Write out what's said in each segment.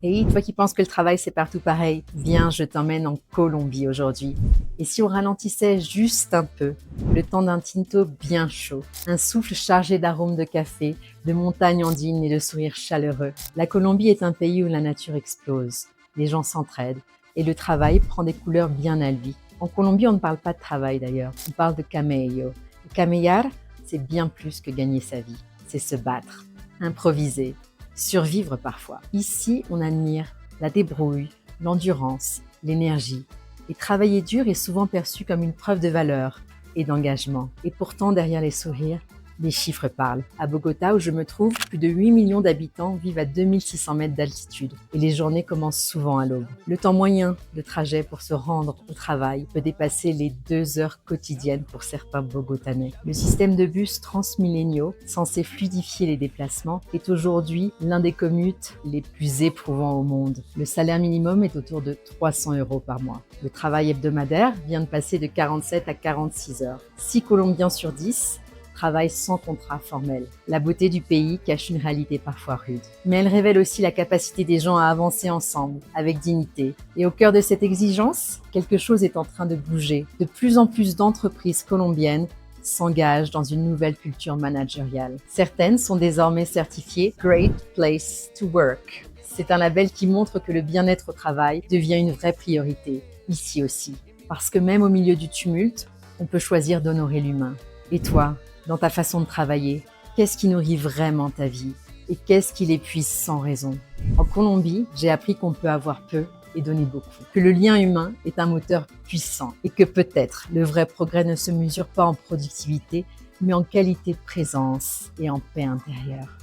Hey, toi qui penses que le travail c'est partout pareil, viens, je t'emmène en Colombie aujourd'hui. Et si on ralentissait juste un peu, le temps d'un tinto bien chaud, un souffle chargé d'arômes de café, de montagnes andines et de sourires chaleureux. La Colombie est un pays où la nature explose, les gens s'entraident et le travail prend des couleurs bien à lui. En Colombie, on ne parle pas de travail d'ailleurs, on parle de camello. Et camellar, c'est bien plus que gagner sa vie, c'est se battre, improviser, survivre parfois. Ici, on admire la débrouille, l'endurance, l'énergie. Et travailler dur est souvent perçu comme une preuve de valeur et d'engagement. Et pourtant, derrière les sourires, les chiffres parlent. À Bogota, où je me trouve, plus de 8 millions d'habitants vivent à 2600 mètres d'altitude et les journées commencent souvent à l'aube. Le temps moyen de trajet pour se rendre au travail peut dépasser les 2 heures quotidiennes pour certains Bogotanais. Le système de bus transmilléniaux, censé fluidifier les déplacements, est aujourd'hui l'un des commutes les plus éprouvants au monde. Le salaire minimum est autour de 300 € par mois. Le travail hebdomadaire vient de passer de 47 à 46 heures. 6 Colombiens sur 10 travaillent sans contrat formel. La beauté du pays cache une réalité parfois rude. Mais elle révèle aussi la capacité des gens à avancer ensemble, avec dignité. Et au cœur de cette exigence, quelque chose est en train de bouger. De plus en plus d'entreprises colombiennes s'engagent dans une nouvelle culture managériale. Certaines sont désormais certifiées Great Place to Work. C'est un label qui montre que le bien-être au travail devient une vraie priorité, ici aussi. Parce que même au milieu du tumulte, on peut choisir d'honorer l'humain. Et toi, dans ta façon de travailler, qu'est-ce qui nourrit vraiment ta vie et qu'est-ce qui l'épuise sans raison? En Colombie, j'ai appris qu'on peut avoir peu et donner beaucoup, que le lien humain est un moteur puissant et que peut-être le vrai progrès ne se mesure pas en productivité, mais en qualité de présence et en paix intérieure.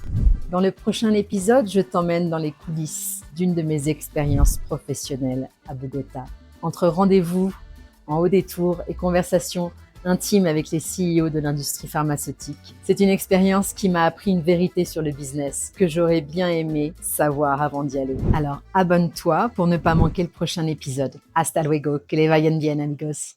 Dans le prochain épisode, je t'emmène dans les coulisses d'une de mes expériences professionnelles à Bogota. Entre rendez-vous en haut des tours et conversations intime avec les CEO de l'industrie pharmaceutique. C'est une expérience qui m'a appris une vérité sur le business que j'aurais bien aimé savoir avant d'y aller. Alors abonne-toi pour ne pas manquer le prochain épisode. Hasta luego, que les vayan bien amigos.